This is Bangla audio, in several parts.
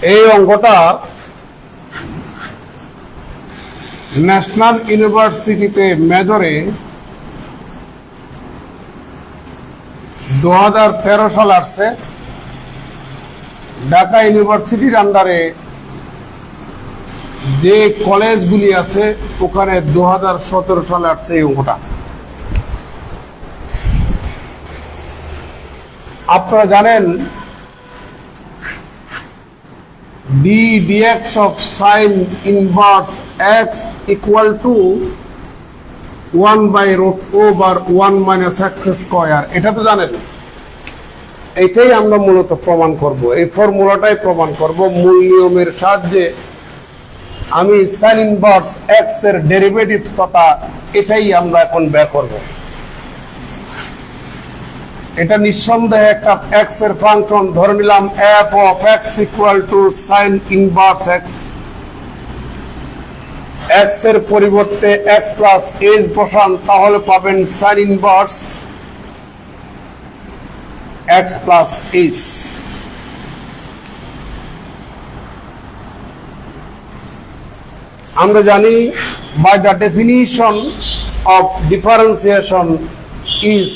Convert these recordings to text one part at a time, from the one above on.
এই অঙ্কটা ন্যাশনাল ইউনিভার্সিটিতে মেজরে 2013 সাল আসছে। ঢাকা ইউনিভার্সিটির আন্ডারে যে কলেজগুলি আছে ওখানে 2017 সালে আসছে এই অঙ্কটা। আপনারা জানেন dx of sin inverse x equal to 1 by root over 1 minus x square, এটা তো জানেন। এটাই আমরা মূলত প্রমাণ করব, এই ফর্মুলাটাই প্রমাণ করব। মূল নিয়মের সাহায্যে আমি sin inverse x এর ডেরিভেটিভ তথা এটাই আমরা এখন বের করব। এটা নিঃসন্দেহে একটা x এর ফাংশন। ধরে নিলাম f of x equal to sin inverse x। x এর পরিবর্তে x plus h বসান, তাহলে পাবেন sin inverse x plus h। আমরা জানি by the definition of differentiation is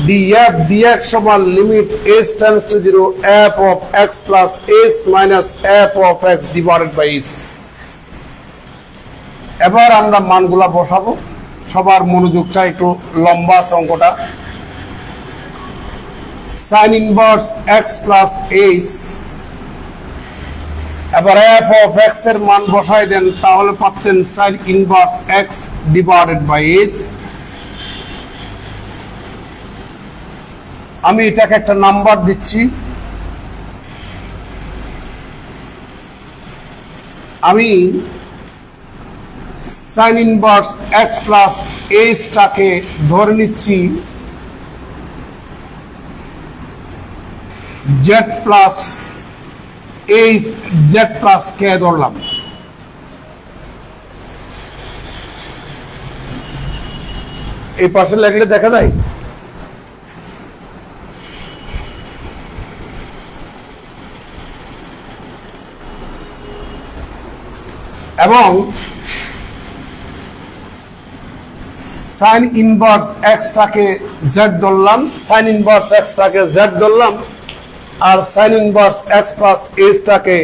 df dx সমান limit h tends to 0 f of x plus h minus f of x divided by h। এবার আমরা মানগুলা বসাবো। সবার মনোযোগ চাই, একটু লম্বা অঙ্কটা। sin inverse x plus h, এবার f of x এর মান বসাই দেন, তাহলে পাচ্ছেন sin inverse x divided by h। আমি এটাকে একটা নাম্বার দিচ্ছি। আমি sin inverse x plus h টাকে ধরে নিচ্ছি z plus h, z plus k ধরলাম। এই পাশে লাগলে দেখা যায়। এবং sin inverse x টাকে z ধরলাম, sin inverse x টাকে z ধরলাম, আর sin inverse x plus h টাকে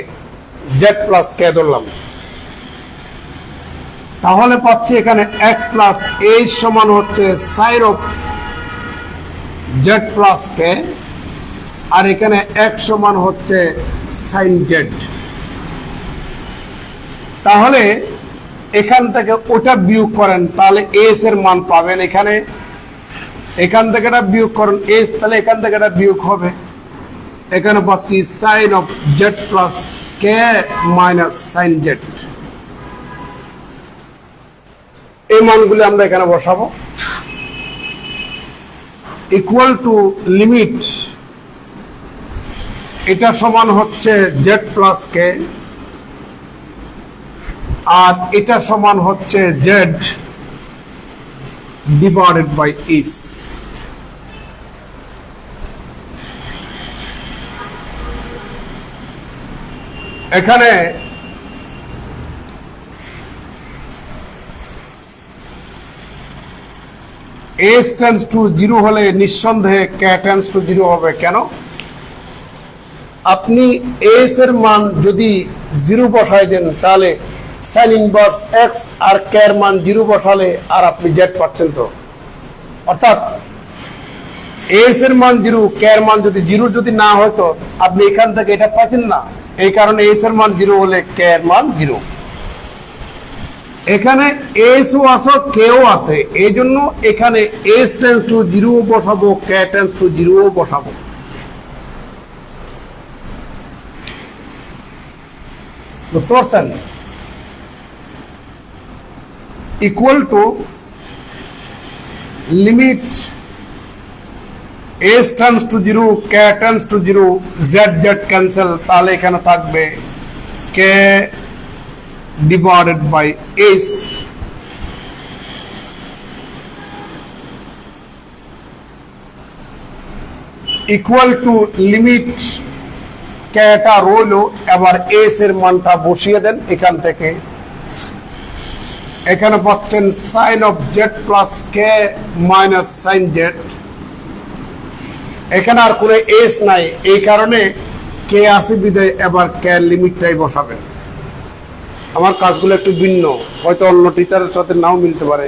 z plus k ধরলাম। তাহলে পাচ্ছি এখানে x plus h সমান হচ্ছে sin of z plus k, আর এখানে x সমান হচ্ছে sin z। তাহলে এখান থেকে ওটা বিয়োগ করেন, তাহলে h এর মান পাবেন এখানে। এখান থেকে এটা বিয়োগ করেন h, তাহলে এখান থেকে এটা বিয়োগ হবে। এখানে পাচ্ছি sin of z plus k minus sin z। এই মানগুলি আমরা এখানে বসাবো। ইকুয়াল টু লিমিট, এটা সমান হচ্ছে z plus k, আর এটা সমান হচ্ছে z divided by h। এখানে h tends to 0 হলে নিঃসন্দেহে k tends to 0 হবে। কেন? আপনি h এর মান যদি 0 বসাই দেন, তাহলে sin inverse x আর k এর মান 0 বসালে আর আপনি z পাচ্ছেন। তো অর্থাৎ h এর মান 0, k এর মান যদি 0 যদি না হতো, আপনি এখান থেকে এটা পাচ্ছেন না। এই কারণে h এর মান 0 হলে k এর মান 0। এখানে h ও আছে, k ও আছে, এই জন্য এখানে h tends to 0 বসাবো, k tends to 0 বসাবো। বুঝতে পারছেন? Equal to limit h tends to 0, k tends to 0, z cancel, তাহলে এখানে থাকবে k divided by h। Equal to limit কেটা রইলো, এবার এস এর মানটা বসিয়ে দেন এখান থেকে। এখানে পাচ্ছেন sine of Z plus K minus sine Z. এখানে আর কোনো এস নাই, এই কারণে কে আসে বিদায় এবার কে লিমিটটাই বসাবেন। আমার কাজগুলো একটু ভিন্ন, হয়তো অন্য টিচারের সাথে নাও মিলতে পারে।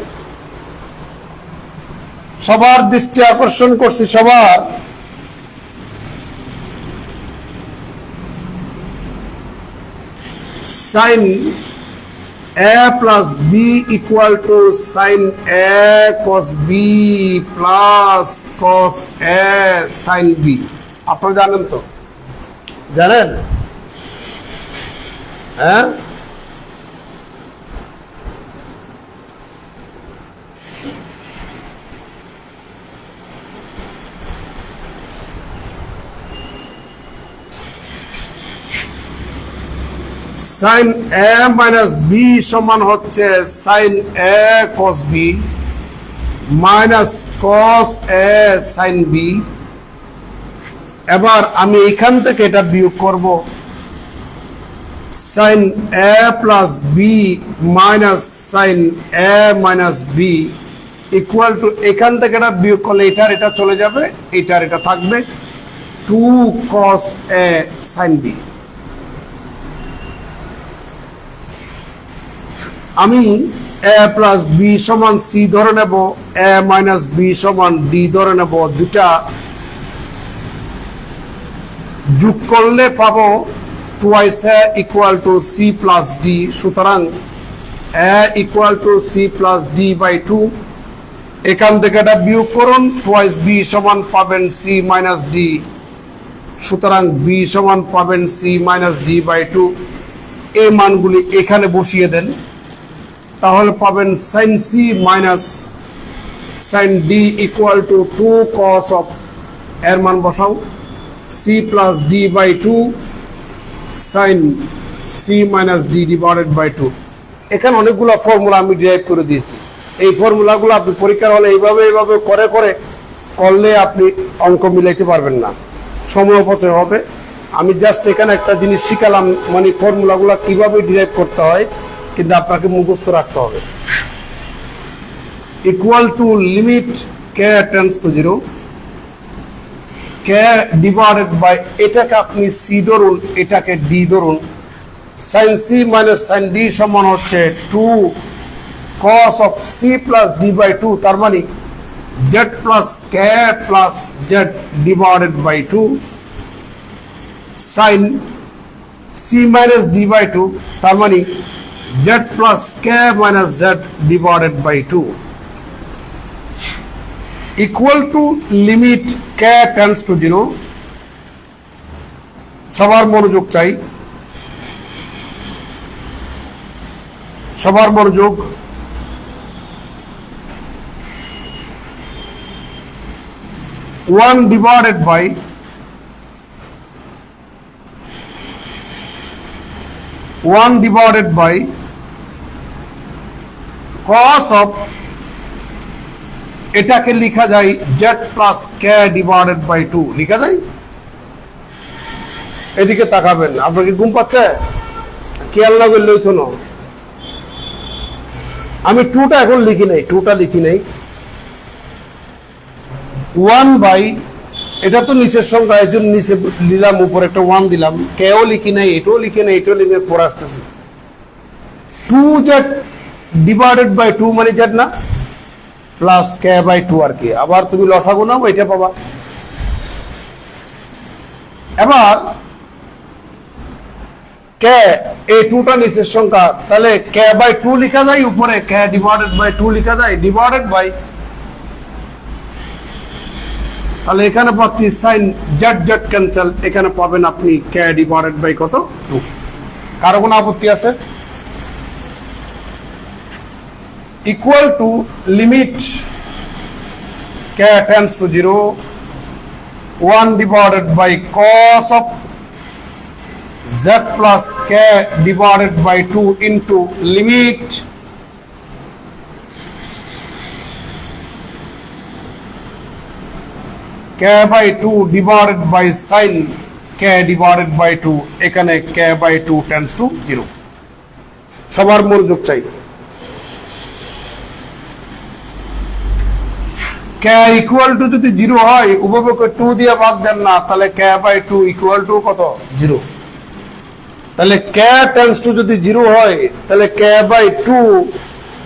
সবার দৃষ্টি আকর্ষণ করছি, সবার sine A plus B equal to sine A cos B plus cos A sine B. আপনারা জানেন তো? জানেন? হ্যাঁ, সাইন এ মাইনাস বি সমান হচ্ছে sine A cos B minus cos A sine B. এবার আমি এখান থেকে এটা বিয়োগ করব, sine A plus B minus sine A minus B equal to, এখান থেকে এটা বিয়োগ করলে এটার এটা চলে যাবে, এটার এটা থাকবে 2 cos a sin b। আমি a প্লাস বি সমান সি ধরে নেব, a মাইনাস বি সমান ডি ধরে নেব। দুটা যোগ করলে পাবো twice a equal to C plus D. সুতরাং a equal to C plus D by 2। এখান থেকে এটা বিয়োগ করুন, টুয়াইস বি সমান পাবেন সি মাইনাস ডি। সুতরাং বি সমান পাবেন সি মাইনাস ডি বাই 2। এই মানগুলি এখানে বসিয়ে দেন, তাহলে পাবেন sine C minus sine D equal to 2 cos of, এর মান বসাও, C plus D by 2 sine C minus D divided by 2। এখানে অনেকগুলো ফর্মুলা আমি ডিরাইভ করে দিয়েছি। এই ফর্মুলাগুলো আপনি পরীক্ষার হলে এইভাবে করে করলে আপনি অঙ্ক মিলাইতে পারবেন না, সময় অপচয় হবে। আমি জাস্ট এখানে একটা জিনিস শিখালাম, মানে ফর্মুলাগুলো কিভাবে ডিরাইভ করতে হয়, কিন্তু আপনাকে মুখস্থ রাখতে হবে। Equal to limit K tends to 0 K divided by, এটাকে আপনি সি ধরুন, এটাকে ডি ধরুন। Sine C minus sine D সমান হচ্ছে 2 cos of C plus D by 2, তার মানে Z plus K plus Z divided by 2 sine C minus D by 2, তার মানে Z plus K minus Z divided by 2 equal to limit K tends to 0। সবার মনোযোগ চাই, সবার মনোযোগ। One divided by cos of, এটাকে লিখা যায় Z plus K divided by 2 লিখা যায়। এদিকে তাকাবেন, আপনার কি ঘুম পাচ্ছে? খেয়াল না করলেই শোনো, আমি 2টা এখন লিখি নাই, 1 বাই, এটা তো নিচের সংখ্যা, এই জন্য নিচে দিলাম, উপরে একটা 1 দিলাম। কেও লিখি নাই, এটাও লিখি নাই, এটাও লিখে পরে আসতেছে 2 জেড ডিভাইডেড বাই 2 মানে জেড না, প্লাস কে বাই 2 আর কি। আবার তুমি লসাগু নাও, এটা পাবা। এবার কে, এই 2টা নিচের সংখ্যা, তাহলে কে বাই 2 লিখা যায়, উপরে কে ডিভাইডেড বাই 2 লিখা যায়, ডিভাইডেড বাই, তাহলে এখানে পাচ্ছি সাইন জেড জেড ক্যান্সেল, এখানে পাবেন আপনি কে ডিভাইডেড বাই কত 2। কারো কোনো আপত্তি আছে? Equal to limit K tends to 0 1 divided by cos of z plus K divided by 2 into limit K by 2 divided by sine k divided by 2, এখানে k বাই 2 টেন্ডস টু 0। সবার মনোযোগ চাই। k ইকুয়াল টু যদি 0 হয়, উপপক্ষে 2 দিয়ে ভাগ দেন না, তাহলে k বাই 2 ইকুয়াল টু কত? 0। তাহলে k টেন্ডস টু যদি 0 হয়, তাহলে k বাই 2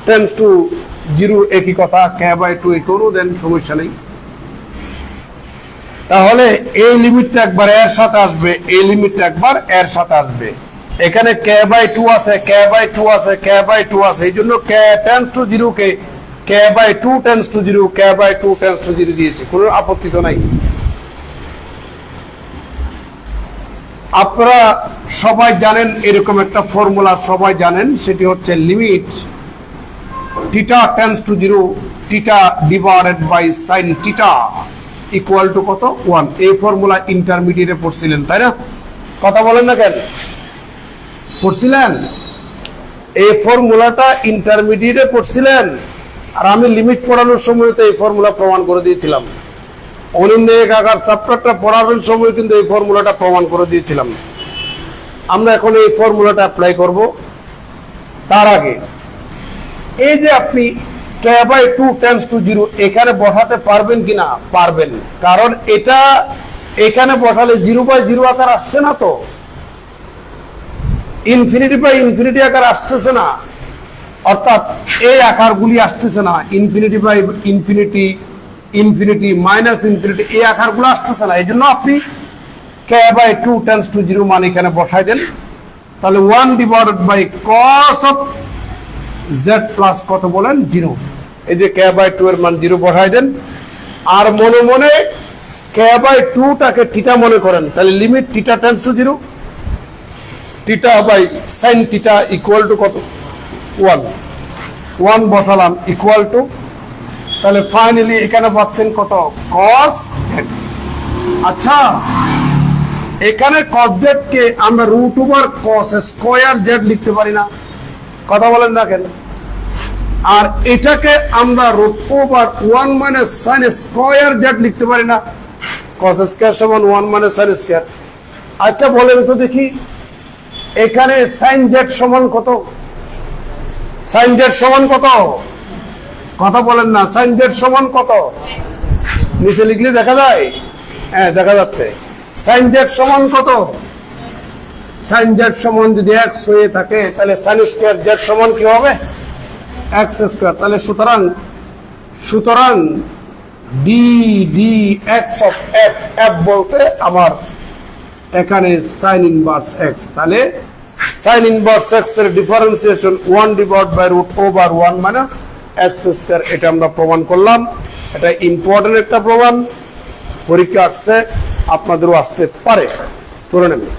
টেন্ডস টু 0 একই কথা, k বাই 2 ইকুয়াল দেন, সমস্যা নেই। তাহলে এই লিমিটটা একবার এর সাথে আসবে, এই লিমিটটা একবার এর সাথে আসবে। এখানে k বাই 2 আছে, k বাই 2 আছে, k বাই 2 আছে, এই জন্য k টেন্ডস টু 0 কে k by 2 tends to 0, k by 2 tends to 0 দিয়েছি, কোনো আপত্তি তো নাই। আপনারা সবাই জানেন এরকম একটা ফর্মুলা, সবাই জানেন, সেটি হচ্ছে limit theta tends to 0, theta divided by sine theta equal to কত? 1। এই ফর্মুলা ইন্টারমিডিয়েটে পড়ছিলেন, তাই না? কথা বলেন না কেন? পড়ছিলেন? এই ফর্মুলাটা ইন্টারমিডিয়েটে পড়ছিলেন, আর আমি লিমিট পড়ানোর সময় তো এই ফর্মুলা প্রমাণ করে দিয়েছিলাম। অনিন্দ একাকার চ্যাপ্টারটা পড়ানোর সময় কিন্তু এই ফর্মুলাটা প্রমাণ করে দিয়েছিলাম। আমরা এখন এই ফর্মুলাটা অ্যাপ্লাই করব। তার আগে এই যে আপনি k বাই 2 টেন্ডস টু 0 এখানে বসাতে পারবেন কিনা? পারবেন, কারণ এটা এখানে বসালে 0 বাই 0 আকার আসছে না, তো ইনফিনিটি বাই ইনফিনিটি আকার আসতেছে না, অর্থাৎ এই আকারগুলি আসতেছে না, infinity by infinity, infinity minus infinity, এই আকারগুলো আসতেছে না। এই জন্য আপনি k বাই 2 টেন্ডস টু 0 মান এখানে বসাই দেন, তাহলে 1 divided by cos of z plus কত বলেন? 0। এই যে k বাই 2 এর মান 0 বসাই দেন, আর মনে মনে k বাই 2 টাকে থিটা মনে করেন, তাহলে limit theta tends to 0, theta by sine theta equal to কত? 1 বসালাম ইকুয়াল টু, তাহলে ফাইনালি এখানে পাচ্ছেন কত? cos z। আচ্ছা, এখানে cos z কে আমরা root over cos square z লিখতে পারি না? কথা বলেন না কেন? আর এটাকে আমরা root over 1 minus sine square z লিখতে পারি না? cos স্কয়ার সমান 1 মাইনাস সাইন স্কয়ার। আচ্ছা বলেন তো দেখি, এখানে সাইন z সমান কত? সাইন z সমান কত? কথা বলেন না, সাইন z সমান কত? নিচে লিখলে দেখা যায়? হ্যাঁ, দেখা যাচ্ছে। সাইন z সমান কত? সাইন z সমান যদি x হয়ে থাকে, তাহলে সাইন স্কয়ার z সমান কি হবে? x square. তাহলে সুতরাং d x of f, f বলতে আমার এখানে সাইন ইনভার্স x, তাহলে সাইন ইনভার্স x এর differentiation 1 divide by root over 1 minus x square. এটা আমরা প্রমাণ করলাম। এটা ইম্পর্টেন্ট একটা প্রমাণ, পরীক্ষা আসছে, আপনাদেরও আসতে পারে, ধরে নেবেন।